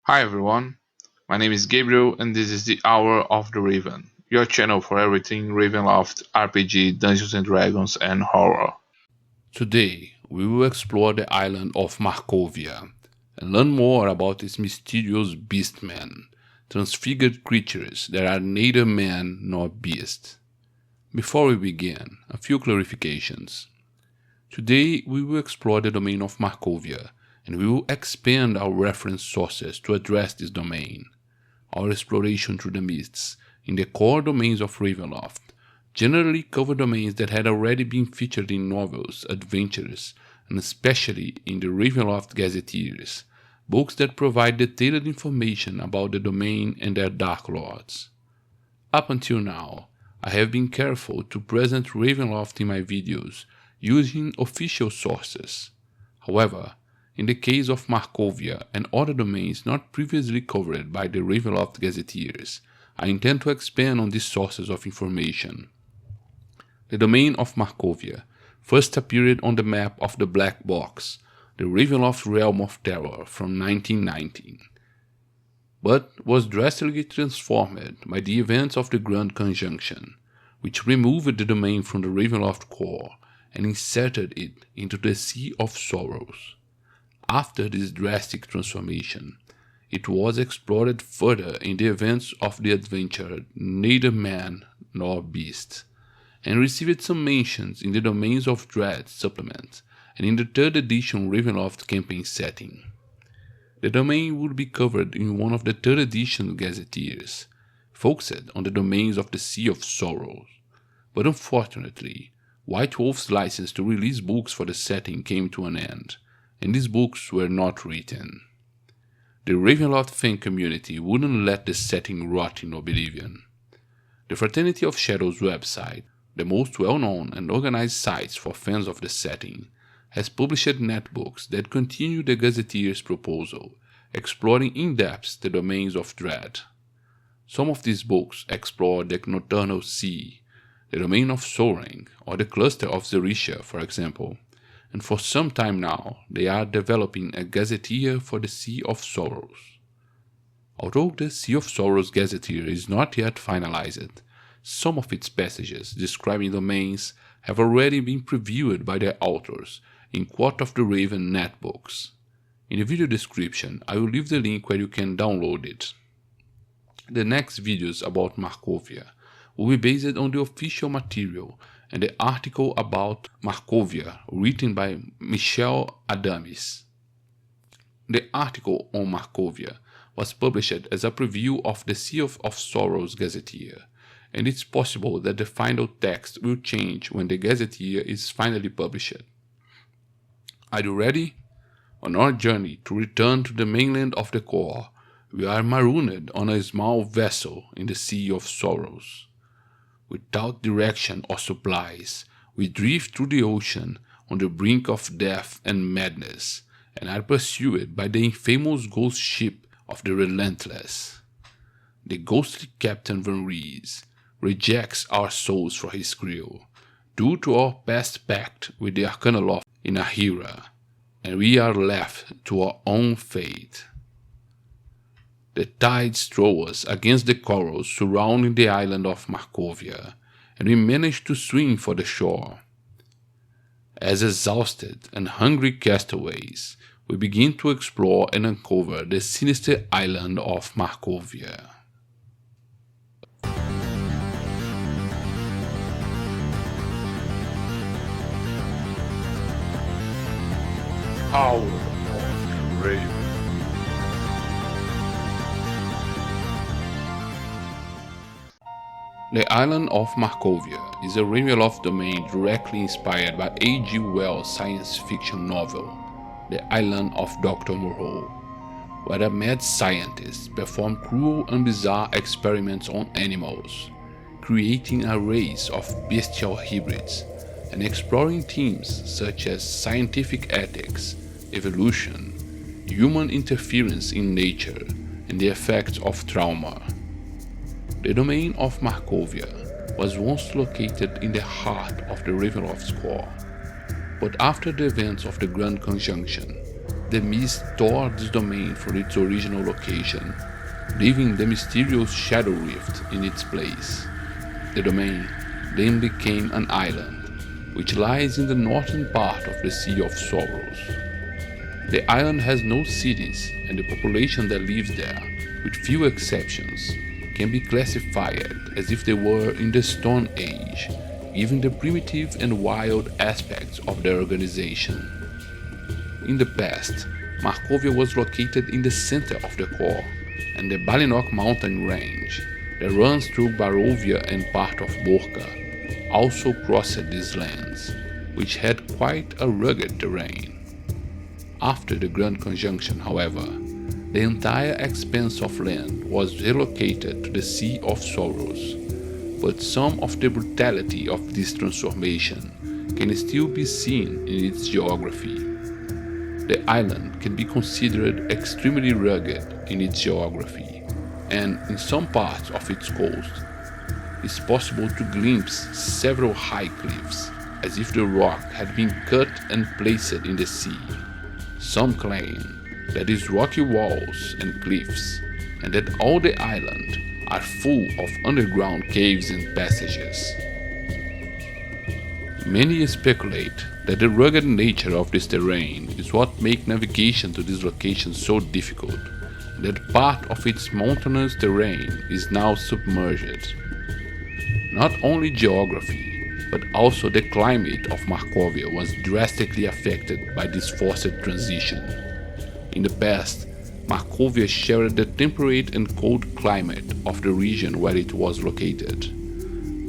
Hi everyone, my name is Gabriel and this is the Hour of the Raven, your channel for everything Ravenloft, RPG, Dungeons and Dragons, and horror. Today, we will explore the island of Markovia and learn more about its mysterious beastmen, transfigured creatures that are neither man nor beast. Before we begin, a few clarifications. Today, we will explore the domain of Markovia, and we will expand our reference sources to address this domain. Our exploration through the mists in the core domains of Ravenloft generally cover domains that had already been featured in novels, adventures, and especially in the Ravenloft Gazetteers, books that provide detailed information about the domain and their Dark Lords. Up until now, I have been careful to present Ravenloft in my videos using official sources. However, in the case of Markovia and other domains not previously covered by the Ravenloft Gazetteers, I intend to expand on these sources of information. The domain of Markovia first appeared on the map of the Black Box, the Ravenloft Realm of Terror from 1919, but was drastically transformed by the events of the Grand Conjunction, which removed the domain from the Ravenloft core and inserted it into the Sea of Sorrows. After this drastic transformation, it was explored further in the events of the adventure Neither Man Nor Beast, and received some mentions in the Domains of Dread supplement and in the 3rd edition Ravenloft campaign setting. The domain would be covered in one of the 3rd edition Gazetteers, focused on the domains of the Sea of Sorrows, but unfortunately, White Wolf's license to release books for the setting came to an end, and these books were not written. The Ravenloft fan community wouldn't let the setting rot in oblivion. The Fraternity of Shadows website, the most well-known and organized sites for fans of the setting, has published netbooks that continue the Gazetteer's proposal, exploring in-depth the domains of dread. Some of these books explore the Nocturnal Sea, the domain of Soaring, or the cluster of Zerisha, for example, and for some time now they are developing a gazetteer for the Sea of Sorrows. Although the Sea of Sorrows gazetteer is not yet finalized, some of its passages describing domains have already been previewed by their authors in Court of the Raven netbooks. In the video description, I will leave the link where you can download it. The next videos about Markovia will be based on the official material and the article about Markovia written by Michel Adamis. The article on Markovia was published as a preview of the Sea of Sorrows Gazetteer, and it's possible that the final text will change when the Gazetteer is finally published. Are you ready? On our journey to return to the mainland of the core, we are marooned on a small vessel in the Sea of Sorrows. Without direction or supplies, we drift through the ocean on the brink of death and madness, and are pursued by the infamous ghost ship of the Relentless. The ghostly Captain Van Rees rejects our souls for his crew, due to our past pact with the Arcanoloft in Ahira, and we are left to our own fate. The tides throw us against the corals surrounding the island of Markovia, and we manage to swim for the shore. As exhausted and hungry castaways, we begin to explore and uncover the sinister island of Markovia. Hour of the Raven. The island of Markovia is a Ravenloft domain directly inspired by A.G. Wells' science fiction novel, The Island of Dr. Moreau, where a mad scientist performs cruel and bizarre experiments on animals, creating a race of bestial hybrids, and exploring themes such as scientific ethics, evolution, human interference in nature, and the effects of trauma. The domain of Markovia was once located in the heart of the Ravenloft's core, but after the events of the Grand Conjunction, the mist tore this domain from its original location, leaving the mysterious Shadow Rift in its place. The domain then became an island, which lies in the northern part of the Sea of Sorrows. The island has no cities, and the population that lives there, with few exceptions, can be classified as if they were in the Stone Age, given the primitive and wild aspects of their organization. In the past, Markovia was located in the center of the core, and the Balinok mountain range, that runs through Barovia and part of Borca, also crossed these lands, which had quite a rugged terrain. After the Grand Conjunction, however, the entire expanse of land was relocated to the Sea of Sorrows, but some of the brutality of this transformation can still be seen in its geography. The island can be considered extremely rugged in its geography, and in some parts of its coast, it's possible to glimpse several high cliffs, as if the rock had been cut and placed in the sea. Some claim that these rocky walls and cliffs, and that all the island, are full of underground caves and passages. Many speculate that the rugged nature of this terrain is what makes navigation to this location so difficult, and that part of its mountainous terrain is now submerged. Not only geography, but also the climate of Markovia was drastically affected by this forced transition. In the past, Markovia shared the temperate and cold climate of the region where it was located,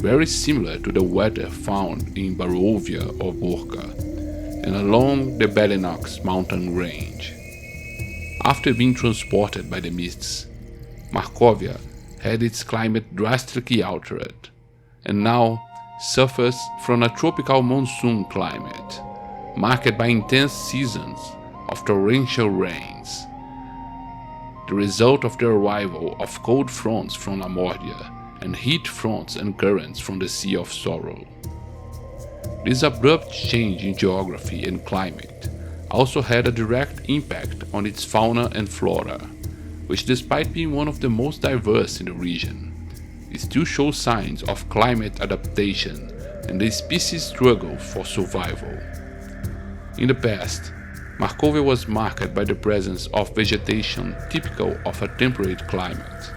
very similar to the weather found in Barovia or Borca, and along the Balinox mountain range. After being transported by the mists, Markovia had its climate drastically altered, and now suffers from a tropical monsoon climate, marked by intense seasons of torrential rains, the result of the arrival of cold fronts from Amordia and heat fronts and currents from the Sea of Sorrow. This abrupt change in geography and climate also had a direct impact on its fauna and flora, which, despite being one of the most diverse in the region, it still shows signs of climate adaptation and the species' struggle for survival. In the past, Markovia was marked by the presence of vegetation typical of a temperate climate,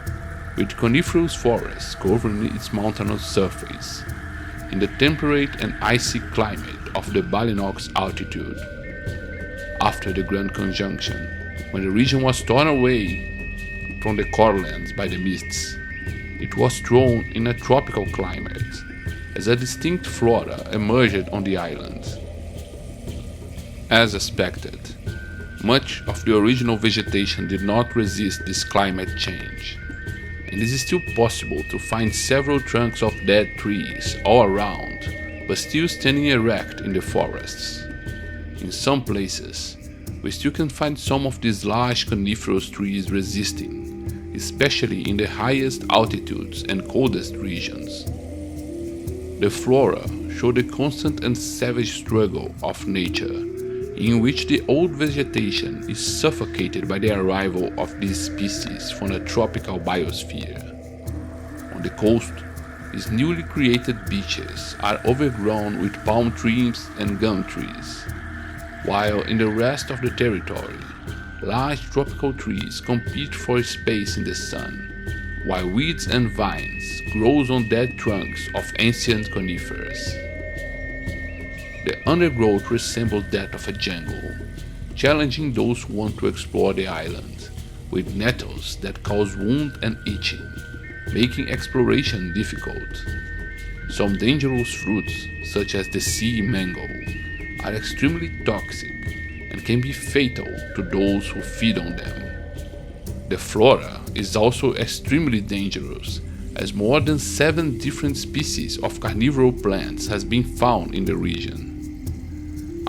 with coniferous forests covering its mountainous surface, in the temperate and icy climate of the Balinox altitude. After the Grand Conjunction, when the region was torn away from the corelands by the mists, it was thrown in a tropical climate, as a distinct flora emerged on the island. As expected, much of the original vegetation did not resist this climate change, and it is still possible to find several trunks of dead trees all around, but still standing erect in the forests. In some places, we still can find some of these large coniferous trees resisting, especially in the highest altitudes and coldest regions. The flora show the constant and savage struggle of nature, in which the old vegetation is suffocated by the arrival of these species from the tropical biosphere. On the coast, these newly created beaches are overgrown with palm trees and gum trees, while in the rest of the territory, large tropical trees compete for space in the sun, while weeds and vines grow on dead trunks of ancient conifers. The undergrowth resembles that of a jungle, challenging those who want to explore the island, with nettles that cause wound and itching, making exploration difficult. Some dangerous fruits, such as the sea mango, are extremely toxic and can be fatal to those who feed on them. The flora is also extremely dangerous, as more than 7 different species of carnivorous plants has been found in the region.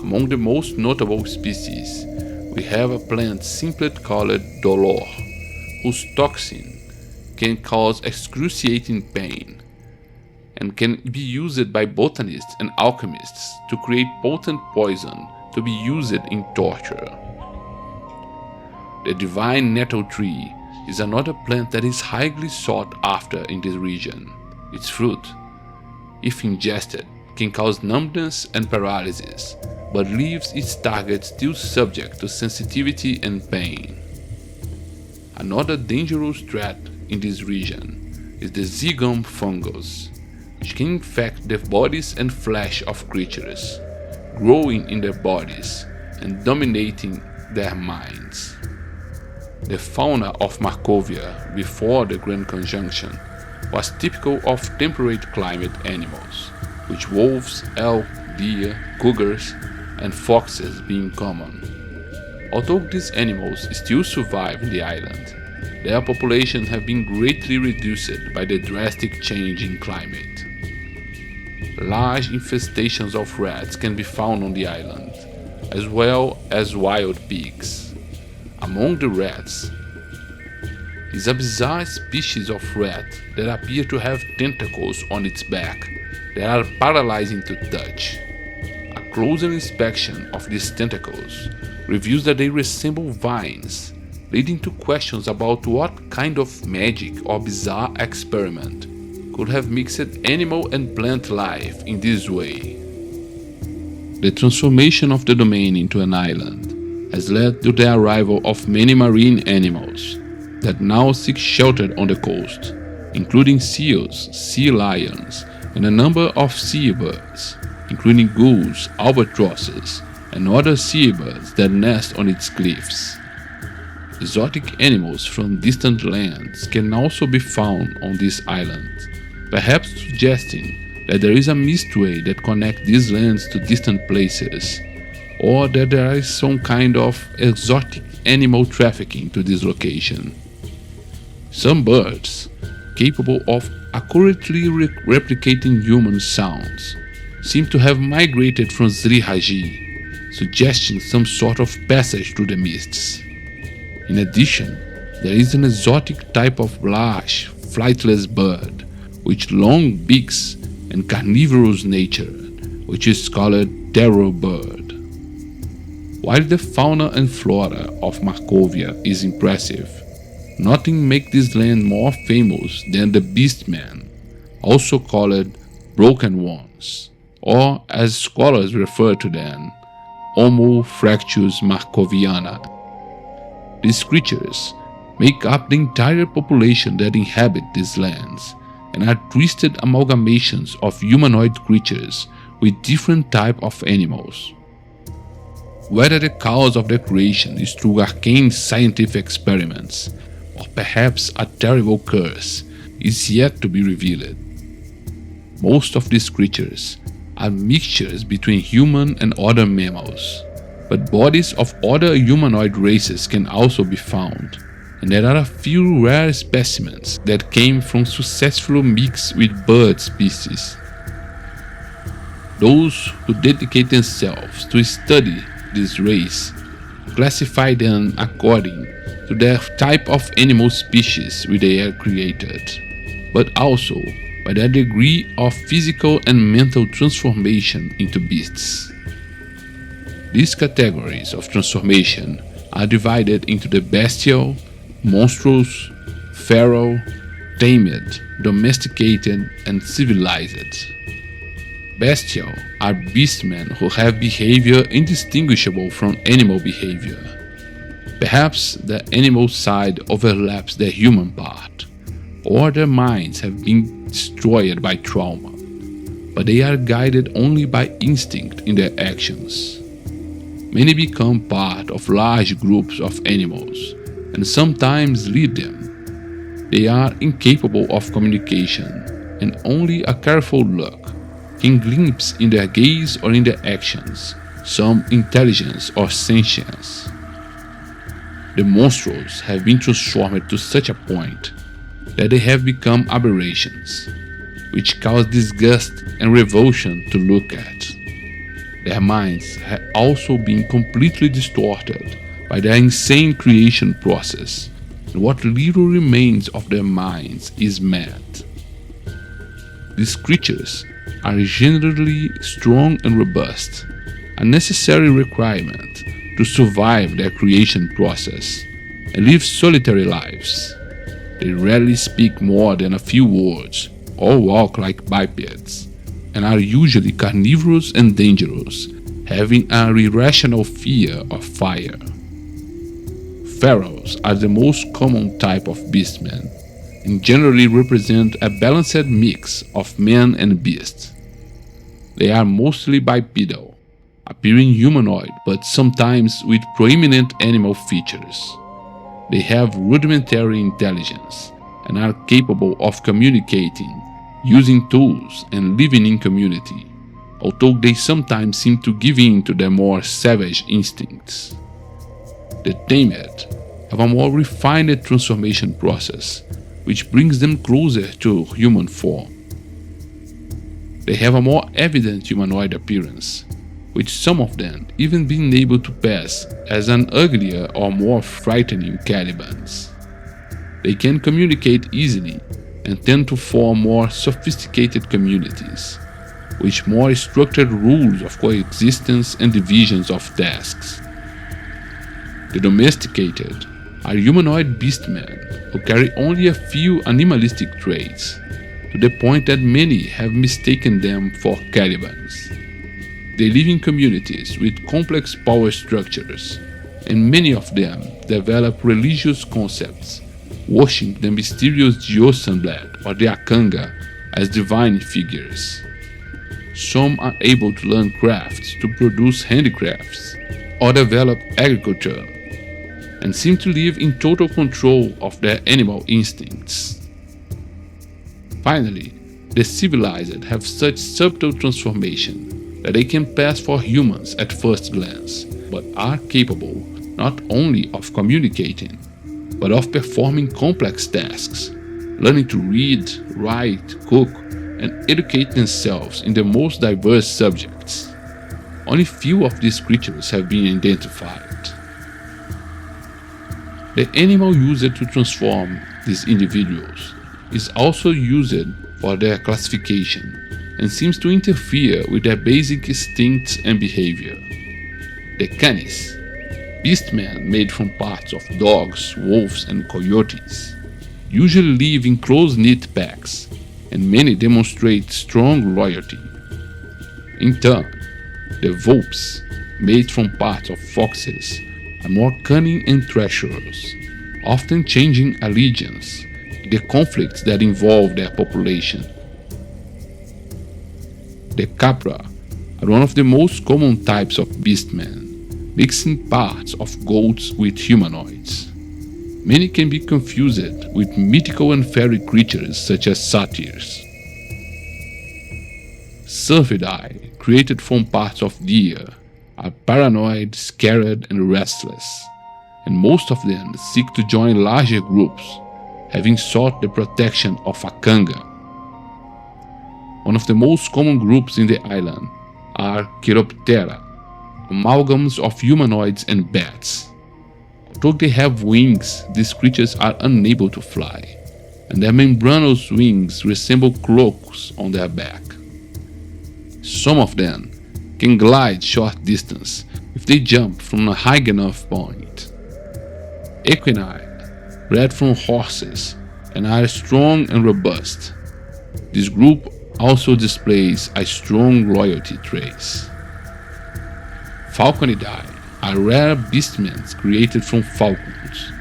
Among the most notable species, we have a plant simply called dolor, whose toxin can cause excruciating pain, and can be used by botanists and alchemists to create potent poison to be used in torture. The divine nettle tree is another plant that is highly sought after in this region. Its fruit, if ingested, can cause numbness and paralysis, but leaves its target still subject to sensitivity and pain. Another dangerous threat in this region is the zygom fungus, which can infect the bodies and flesh of creatures, growing in their bodies and dominating their minds. The fauna of Markovia before the Grand Conjunction was typical of temperate climate animals, with wolves, elk, deer, cougars, and foxes being common. Although these animals still survive in the island, their population have been greatly reduced by the drastic change in climate. Large infestations of rats can be found on the island, as well as wild pigs. Among the rats is a bizarre species of rat that appear to have tentacles on its back that are paralyzing to touch. A closer inspection of these tentacles reveals that they resemble vines, leading to questions about what kind of magic or bizarre experiment could have mixed animal and plant life in this way. The transformation of the domain into an island has led to the arrival of many marine animals that now seek shelter on the coast, including seals, sea lions, and a number of seabirds, including gulls, albatrosses, and other seabirds that nest on its cliffs. Exotic animals from distant lands can also be found on this island, perhaps suggesting that there is a mistway that connects these lands to distant places, or that there is some kind of exotic animal trafficking to this location. Some birds, capable of accurately replicating human sounds, seem to have migrated from Zrihaji, suggesting some sort of passage through the mists. In addition, there is an exotic type of large, flightless bird with long beaks and carnivorous nature, which is called terror bird. While the fauna and flora of Markovia is impressive, nothing makes this land more famous than the beastmen, also called broken ones, or as scholars refer to them, Homo fractus markoviana. These creatures make up the entire population that inhabit these lands, and are twisted amalgamations of humanoid creatures with different types of animals. Whether the cause of their creation is through arcane scientific experiments, or perhaps a terrible curse, is yet to be revealed. Most of these creatures are mixtures between human and other mammals, but bodies of other humanoid races can also be found, and there are a few rare specimens that came from successful mix with bird species. Those who dedicate themselves to study this race classify them according to their type of animal species which they are created, but also by their degree of physical and mental transformation into beasts. These categories of transformation are divided into the bestial, monstrous, feral, tamed, domesticated, and civilized. Bestial are beastmen who have behavior indistinguishable from animal behavior. Perhaps the animal side overlaps the human part, or their minds have been destroyed by trauma, but they are guided only by instinct in their actions. Many become part of large groups of animals, and sometimes lead them. They are incapable of communication, and only a careful look can glimpse in their gaze or in their actions some intelligence or sentience. The monsters have been transformed to such a point that they have become aberrations, which cause disgust and revulsion to look at. Their minds have also been completely distorted by their insane creation process, and what little remains of their minds is mad. These creatures are generally strong and robust, a necessary requirement to survive their creation process, and live solitary lives. They rarely speak more than a few words or walk like bipeds, and are usually carnivorous and dangerous, having an irrational fear of fire. Ferals are the most common type of beastmen, and generally represent a balanced mix of man and beast. They are mostly bipedal, appearing humanoid but sometimes with prominent animal features. They have rudimentary intelligence and are capable of communicating, using tools and living in community, although they sometimes seem to give in to their more savage instincts. The tamed have a more refined transformation process, which brings them closer to human form. They have a more evident humanoid appearance, with some of them even being able to pass as an uglier or more frightening Calibans. They can communicate easily and tend to form more sophisticated communities, with more structured rules of coexistence and divisions of tasks. The domesticated are humanoid beastmen who carry only a few animalistic traits, to the point that many have mistaken them for Calibans. They live in communities with complex power structures, and many of them develop religious concepts, worshiping the mysterious Diosanblad or the Akanga as divine figures. Some are able to learn crafts to produce handicrafts or develop agriculture, and seem to live in total control of their animal instincts. Finally, the civilized have such subtle transformation that they can pass for humans at first glance, but are capable not only of communicating, but of performing complex tasks, learning to read, write, cook, and educate themselves in the most diverse subjects. Only few of these creatures have been identified. The animal used to transform these individuals is also used for their classification and seems to interfere with their basic instincts and behavior. The canis, beastmen made from parts of dogs, wolves, and coyotes, usually live in close-knit packs, and many demonstrate strong loyalty. In turn, the vulpes, made from parts of foxes, are more cunning and treacherous, often changing allegiance in the conflicts that involve their population. The capra are one of the most common types of beastmen, mixing parts of goats with humanoids. Many can be confused with mythical and fairy creatures such as satyrs. Cervidae, created from parts of deer, are paranoid, scared, and restless, and most of them seek to join larger groups, having sought the protection of Akanga. One of the most common groups in the island are Chiroptera, amalgams of humanoids and bats. Although they have wings, these creatures are unable to fly, and their membranous wings resemble cloaks on their back. Some of them can glide short distance if they jump from a high enough point. Equini, bred from horses, and are strong and robust. This group also displays a strong loyalty trace. Falconidae are rare beastmen created from falcons.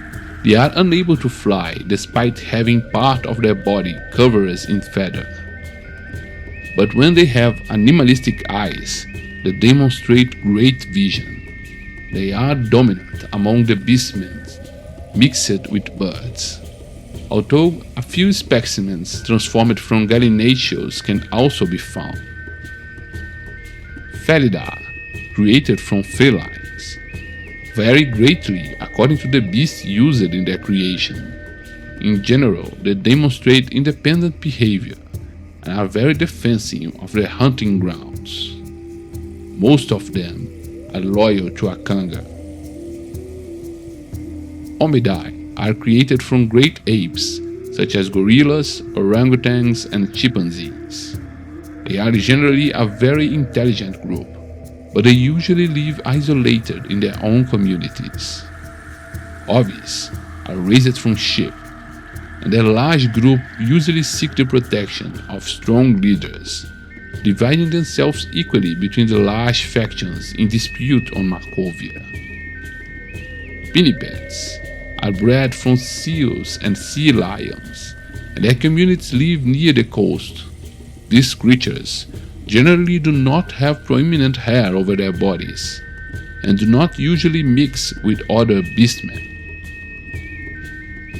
They are unable to fly despite having part of their body covered in feather. But when they have animalistic eyes that demonstrate great vision, they are dominant among the beastmen mixed with birds. Although a few specimens transformed from gallinaceous can also be found. Felidae, created from felines, vary greatly according to the beast used in their creation. In general, they demonstrate independent behavior and are very defensive of their hunting grounds. Most of them are loyal to Akanga. Omidae are created from great apes such as gorillas, orangutans, and chimpanzees. They are generally a very intelligent group, but they usually live isolated in their own communities. ovis are raised from sheep, and a large group usually seek the protection of strong leaders, dividing themselves equally between the large factions in dispute on Markovia. Pinnipeds are bred from seals and sea lions, and their communities live near the coast. These creatures generally do not have prominent hair over their bodies, and do not usually mix with other beastmen.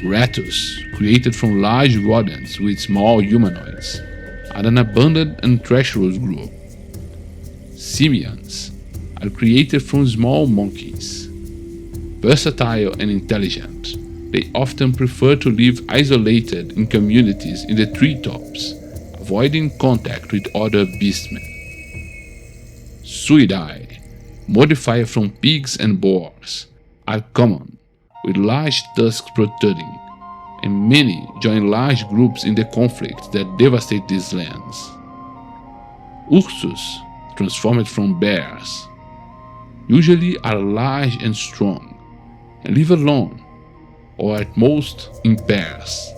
Ratus, created from large rodents with small humanoids, are an abundant and treacherous group. Simians are created from small monkeys. Versatile and intelligent, they often prefer to live isolated in communities in the treetops, avoiding contact with other beastmen. Suidae, modified from pigs and boars, are common, with large tusks protruding, and many join large groups in the conflicts that devastate these lands. Ursus, transformed from bears, usually are large and strong, and live alone, or at most in pairs.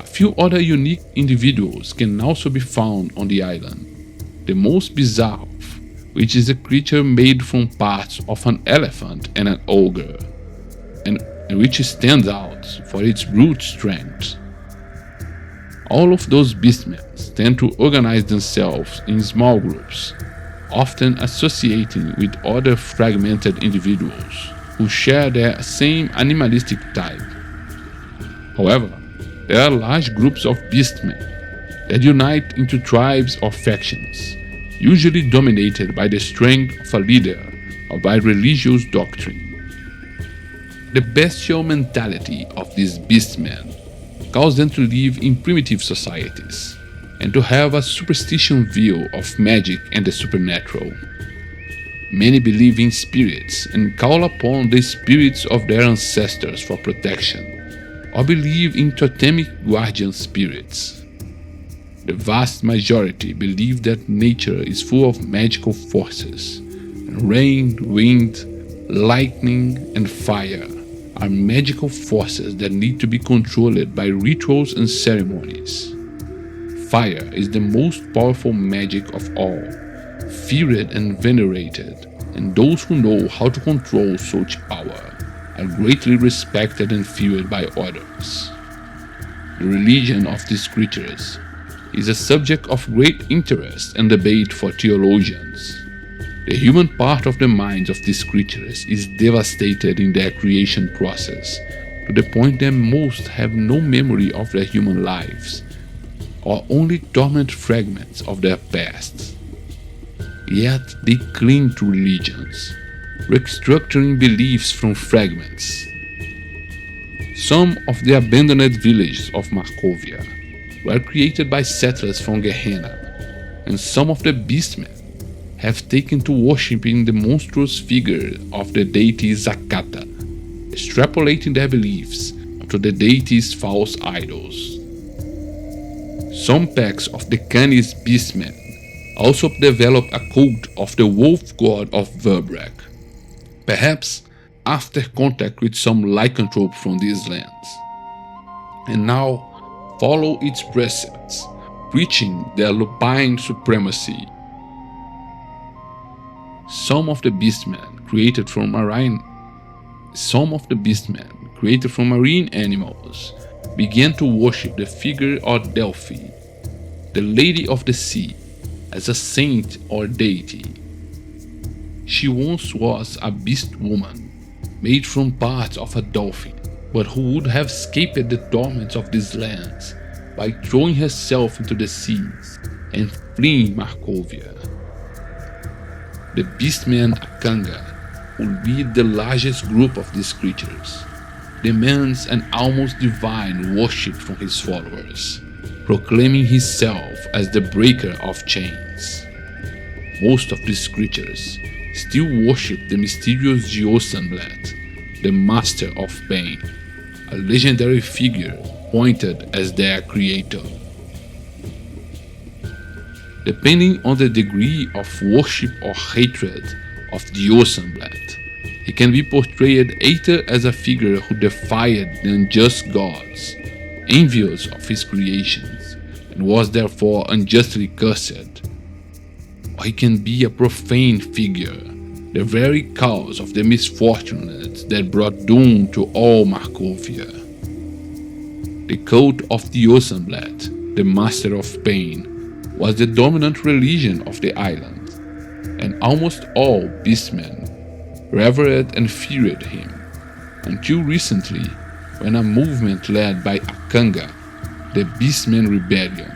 A few other unique individuals can also be found on the island, the most bizarre of which is a creature made from parts of an elephant and an ogre, and which stands out for its brute strength. All of those beastmen tend to organize themselves in small groups, often associating with other fragmented individuals who share their same animalistic type. However, there are large groups of beastmen that unite into tribes or factions, usually dominated by the strength of a leader or by religious doctrine. The bestial mentality of these beastmen caused them to live in primitive societies and to have a superstition view of magic and the supernatural. Many believe in spirits and call upon the spirits of their ancestors for protection, or believe in totemic guardian spirits. The vast majority believe that nature is full of magical forces, and rain, wind, lightning, and fire are magical forces that need to be controlled by rituals and ceremonies. Fire is the most powerful magic of all, feared and venerated, and those who know how to control such power are greatly respected and feared by others. The religion of these creatures is a subject of great interest and debate for theologians. The human part of the minds of these creatures is devastated in their creation process, to the point that most have no memory of their human lives, or only dormant fragments of their pasts. Yet they cling to religions, restructuring beliefs from fragments. Some of the abandoned villages of Markovia were created by settlers from Gehenna, and some of the beastmen have taken to worshipping the monstrous figure of the deity Zakata, extrapolating their beliefs to the deity's false idols. Some packs of the Canis beastmen also developed a cult of the wolf god of Verbrak, perhaps after contact with some lycanthrope from these lands, and now follow its precepts, preaching their lupine supremacy. Some of the beastmen created from marine animals began to worship the figure of Delphi, the Lady of the Sea, as a saint or deity. She once was a beast woman, made from parts of a dolphin, but who would have escaped the torments of these lands by throwing herself into the seas and fleeing Markovia. The beastman Akanga, who lead the largest group of these creatures, demands an almost divine worship from his followers, proclaiming himself as the breaker of chains. Most of these creatures still worship the mysterious Geosanblat, the master of pain, a legendary figure appointed as their creator. Depending on the degree of worship or hatred of Geosanblat, He can be portrayed either as a figure who defied the unjust gods, envious of his creations, and was therefore unjustly cursed, or he can be a profane figure, the very cause of the misfortunes that brought doom to all Markovia. The cult of the Osenblatt, the Master of Pain, was the dominant religion of the island, and almost all beastmen revered and feared him, until recently when a movement led by Akanga, the Beastman Rebellion,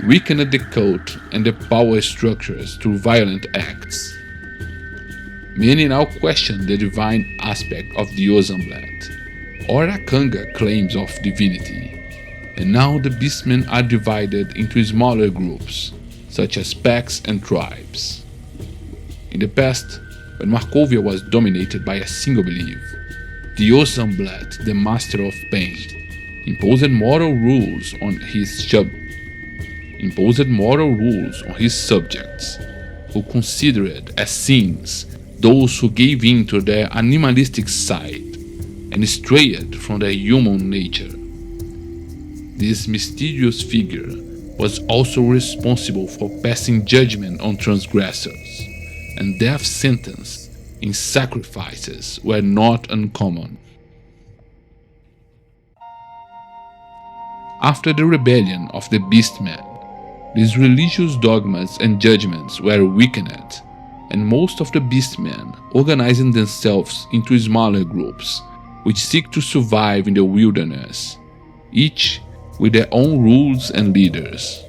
weakened the cult and the power structures through violent acts. Many now question the divine aspect of the Osenblatt, or Akanga claims of divinity, and now the beastmen are divided into smaller groups, such as packs and tribes. In the past, when Markovia was dominated by a single belief, the Osenblatt, the Master of Pain, imposed moral rules on his subjects, who considered as sins those who gave in to their animalistic side and strayed from their human nature. This mysterious figure was also responsible for passing judgment on transgressors, and death sentence in sacrifices were not uncommon. After the rebellion of the beastmen, these religious dogmas and judgments were weakened, and most of the beastmen organizing themselves into smaller groups, which seek to survive in the wilderness, each with their own rules and leaders.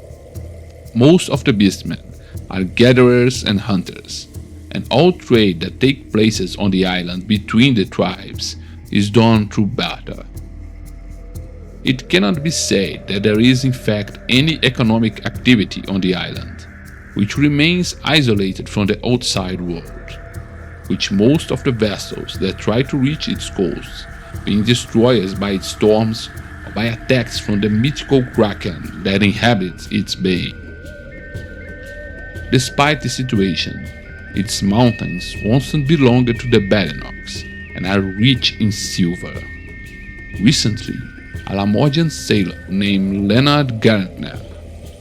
Most of the beastmen are gatherers and hunters, and all trade that takes place on the island between the tribes is done through barter. It cannot be said that there is in fact any economic activity on the island, which remains isolated from the outside world, which most of the vessels that try to reach its coast being destroyed by its storms or by attacks from the mythical kraken that inhabits its bay. Despite the situation, its mountains once belonged to the Badenoks and are rich in silver. Recently, a Lamordian sailor named Leonard Gartner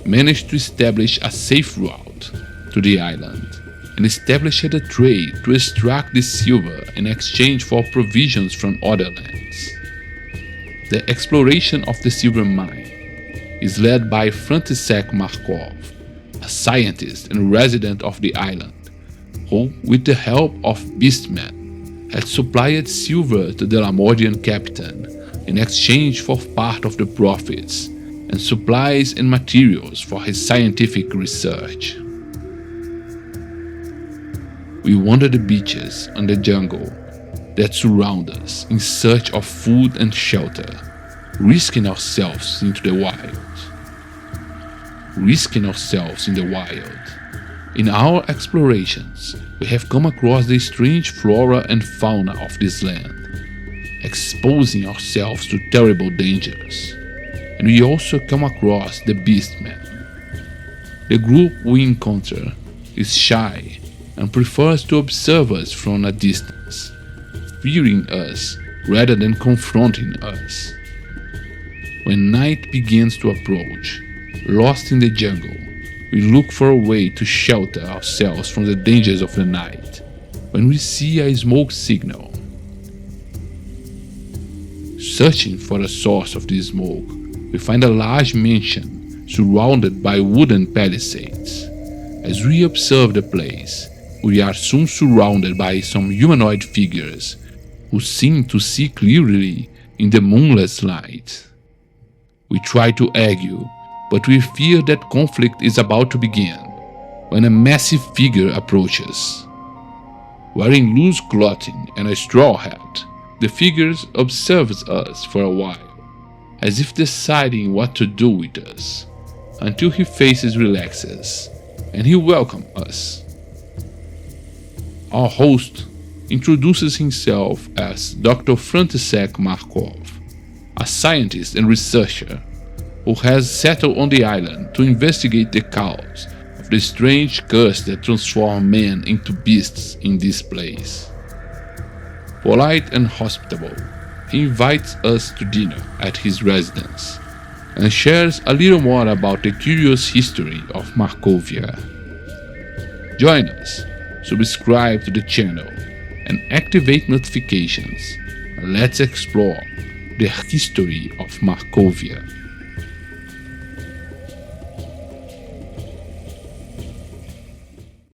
managed to establish a safe route to the island and established a trade to extract the silver in exchange for provisions from other lands. The exploration of the silver mine is led by František Markov, a scientist and resident of the island, who, with the help of beastmen, had supplied silver to the Lamordian captain in exchange for part of the profits and supplies and materials for his scientific research. We wander the beaches and the jungle that surround us in search of food and shelter, risking ourselves into the wild. In our explorations, we have come across the strange flora and fauna of this land, exposing ourselves to terrible dangers, and we also come across the beastmen. The group we encounter is shy and prefers to observe us from a distance, fearing us rather than confronting us. When night begins to approach, lost in the jungle, we look for a way to shelter ourselves from the dangers of the night when we see a smoke signal. Searching for the source of this smoke, we find a large mansion surrounded by wooden palisades. As we observe the place, we are soon surrounded by some humanoid figures who seem to see clearly in the moonless light. We try to argue, but we fear that conflict is about to begin when a massive figure approaches. Wearing loose clothing and a straw hat, the figure observes us for a while, as if deciding what to do with us, until his face relaxes and he welcomes us. Our host introduces himself as Dr. František Markov, a scientist and researcher who has settled on the island to investigate the cause of the strange curse that transforms men into beasts in this place. Polite and hospitable, he invites us to dinner at his residence and shares a little more about the curious history of Markovia. Join us, subscribe to the channel, and activate notifications. Let's explore the history of Markovia.